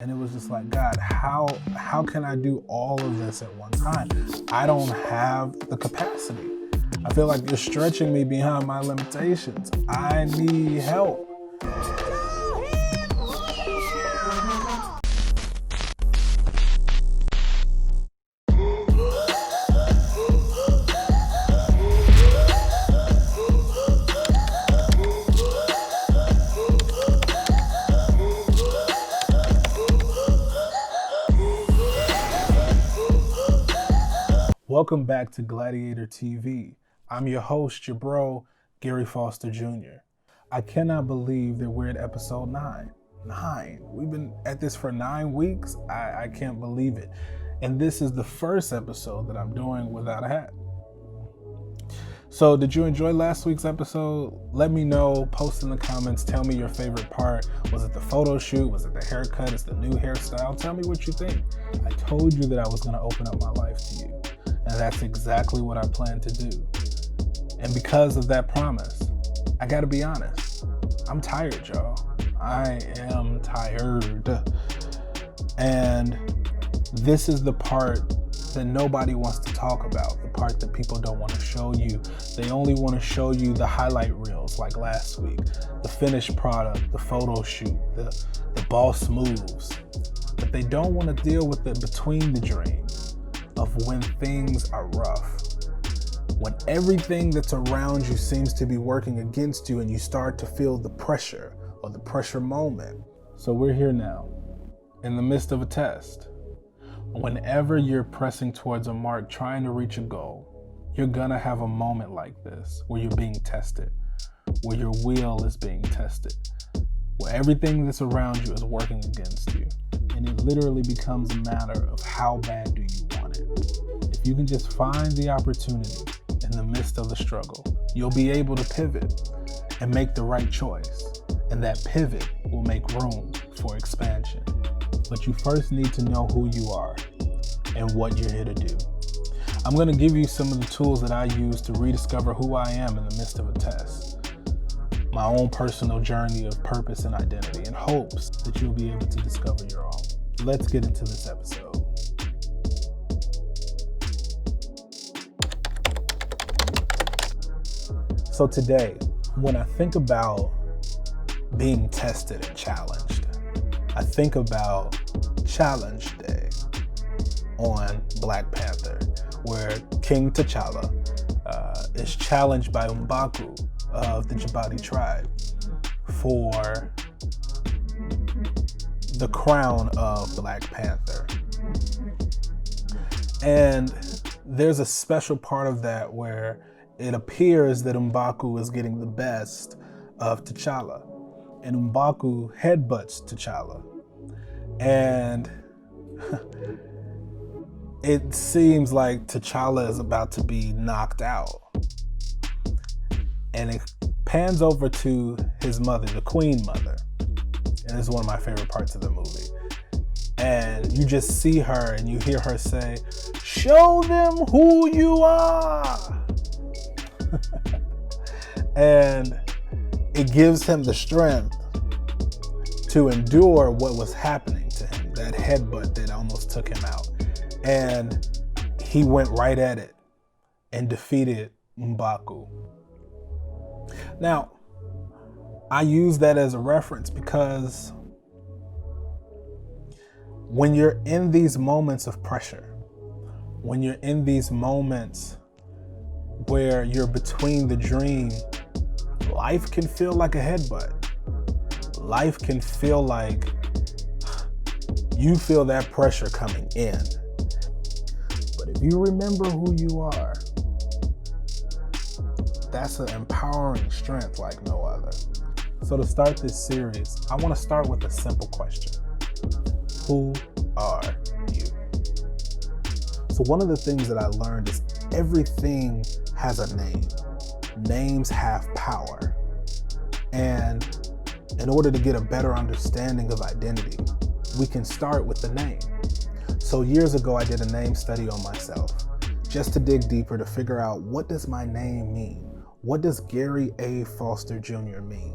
And it was just like, God, how can I do all of this at one time? I don't have the capacity. I feel like you're stretching me beyond my limitations. I need help. Welcome back to Gladiator TV. I'm your host, your bro, Gary Foster Jr. I cannot believe that we're at episode 9. 9. We've been at this for 9 weeks. I can't believe it. And this is the first episode that I'm doing without a hat. So did you enjoy last week's episode? Let me know, post in the comments, tell me your favorite part. Was it the photo shoot? Was it the haircut? Is the new hairstyle? Tell me what you think. I told you that I was gonna open up my life to you. And that's exactly what I plan to do. And because of that promise, I gotta be honest, I'm tired, y'all. I am tired. And this is the part that nobody wants to talk about, the part that people don't want to show you. They only want to show you the highlight reels like last week, the finished product, the photo shoot, the boss moves. But they don't want to deal with the between the dreams of when things are rough. When everything that's around you seems to be working against you and you start to feel the pressure or the pressure moment. So we're here now, in the midst of a test. Whenever you're pressing towards a mark, trying to reach a goal, you're gonna have a moment like this where you're being tested, where your will is being tested, where everything that's around you is working against you. And it literally becomes a matter of how bad do you want it. If you can just find the opportunity in the midst of the struggle, you'll be able to pivot and make the right choice. And that pivot will make room for expansion. But you first need to know who you are and what you're here to do. I'm going to give you some of the tools that I use to rediscover who I am in the midst of a test. My own personal journey of purpose and identity, in hopes that you'll be able to discover your own. Let's get into this episode. So today, when I think about being tested and challenged, I think about Challenge Day on Black Panther, where King T'Challa is challenged by M'Baku of the Jabati tribe for the crown of Black Panther. And there's a special part of that where it appears that M'Baku is getting the best of T'Challa. And M'Baku headbutts T'Challa. And it seems like T'Challa is about to be knocked out. And it pans over to his mother, the Queen Mother. And it's one of my favorite parts of the movie. And you just see her and you hear her say, "Show them who you are." And it gives him the strength to endure what was happening to him, that headbutt that almost took him out. And he went right at it and defeated M'Baku. Now, I use that as a reference because when you're in these moments of pressure, when you're in these moments where you're between the dream, life can feel like a headbutt. Life can feel like you feel that pressure coming in. But if you remember who you are, that's an empowering strength like no other. So to start this series, I want to start with a simple question. Who are you? So one of the things that I learned is everything has a name. Names have power. And in order to get a better understanding of identity, we can start with the name. So years ago, I did a name study on myself, just to dig deeper to figure out, what does my name mean? What does Gary A. Foster Jr. mean?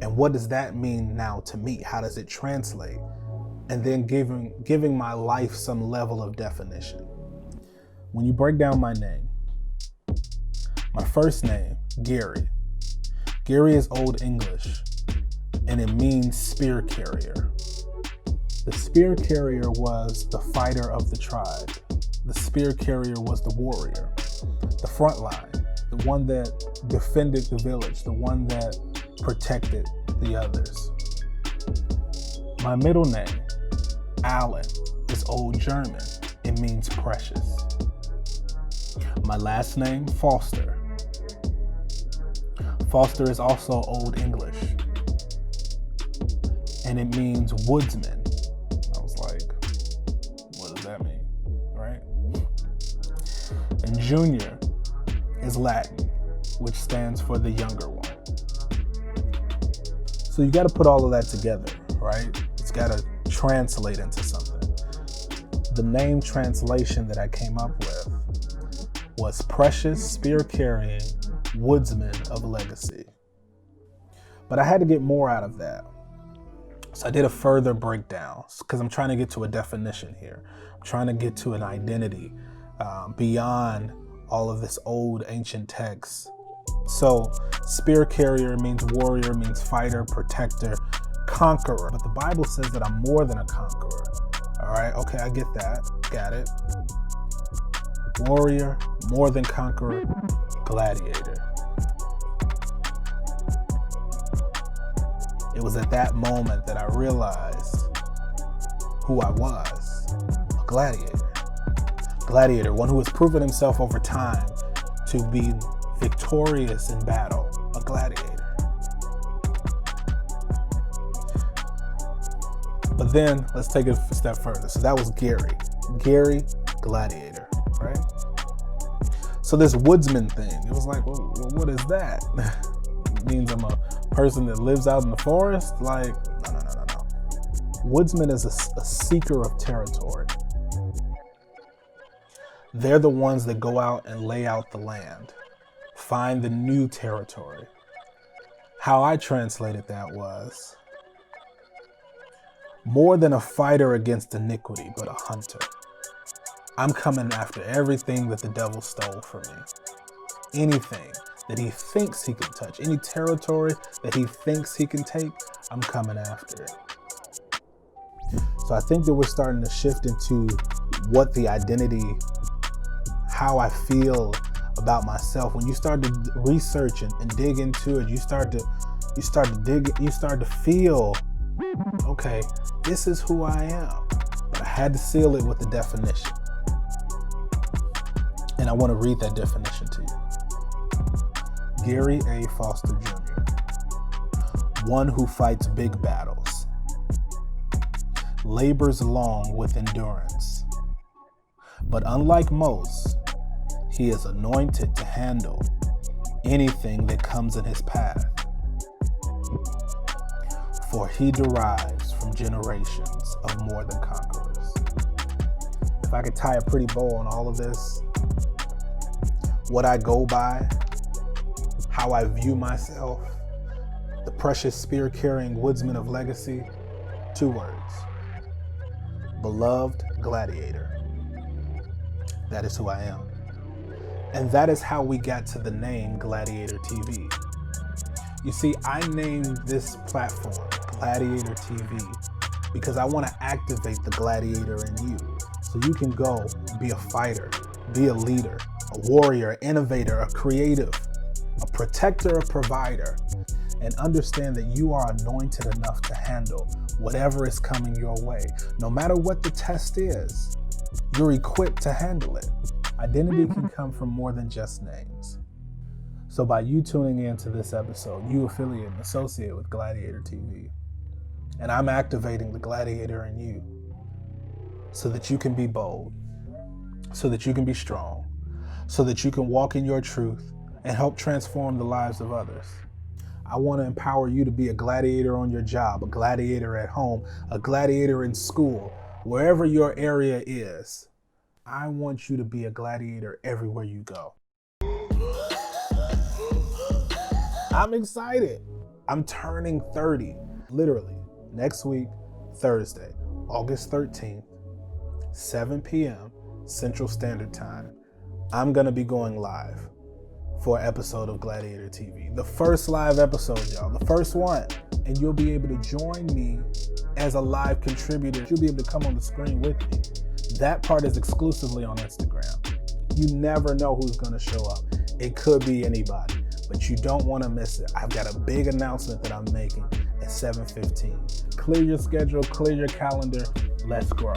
And what does that mean now to me? How does it translate? and then giving my life some level of definition. When you break down my name, my first name, Gary. Gary is Old English, and it means spear carrier. The spear carrier was the fighter of the tribe. The spear carrier was the warrior, the front line, the one that defended the village, the one that protected the others. My middle name, Alan, is Old German. It means precious. My last name, Foster. Foster is also Old English, and it means woodsman. I was like, what does that mean, right? And Junior is Latin, which stands for the younger one. So you got to put all of that together, right? It's got to translate into something. The name translation that I came up with was precious, spear-carrying woodsman of legacy. But I had to get more out of that. So I did a further breakdown because I'm trying to get to a definition here. I'm trying to get to an identity beyond all of this old ancient text. So spear carrier means warrior, means fighter, protector, conqueror. But the Bible says that I'm more than a conqueror. All right, okay, I get that. Got it. Warrior, more than conqueror, gladiator. It was at that moment that I realized who I was, a gladiator. Gladiator, one who has proven himself over time to be victorious in battle, a gladiator. But then let's take it a step further. So that was Gary, gladiator, right? So this woodsman thing, it was like, well, what is that? It means I'm a person that lives out in the forest? Like, no. Woodsman is a seeker of territory. They're the ones that go out and lay out the land, find the new territory. How I translated that was more than a fighter against iniquity, but a hunter. I'm coming after everything that the devil stole from me. Anything that he thinks he can touch, any territory that he thinks he can take, I'm coming after it. So I think that we're starting to shift into what the identity, how I feel about myself. When you start to research and dig into it, you start to feel, okay, this is who I am. But I had to seal it with the definition. And I want to read that definition to you. Gary A. Foster Jr., one who fights big battles, labors long with endurance, but unlike most, he is anointed to handle anything that comes in his path, for he derives from generations of more than conquerors. If I could tie a pretty bow on all of this, what I go by, how I view myself, the precious spear-carrying woodsman of legacy, 2 words: beloved gladiator. That is who I am. And that is how we got to the name Gladiator TV. You see, I named this platform Gladiator TV because I want to activate the gladiator in you. So you can go be a fighter, be a leader, a warrior, an innovator, a creative, a protector, a provider, and understand that you are anointed enough to handle whatever is coming your way. No matter what the test is, you're equipped to handle it. Identity can come from more than just names. So by you tuning in to this episode, you affiliate and associate with Gladiator TV. And I'm activating the gladiator in you so that you can be bold, so that you can be strong, so that you can walk in your truth and help transform the lives of others. I want to empower you to be a gladiator on your job, a gladiator at home, a gladiator in school, wherever your area is. I want you to be a gladiator everywhere you go. I'm excited. I'm turning 30, literally, next week, Thursday, August 13th, 7 p.m. Central Standard Time, I'm going to be going live for an episode of Gladiator TV. The first live episode, y'all. The first one. And you'll be able to join me as a live contributor. You'll be able to come on the screen with me. That part is exclusively on Instagram. You never know who's going to show up. It could be anybody, but you don't want to miss it. I've got a big announcement that I'm making at 7:15. Clear your schedule, clear your calendar. Let's grow.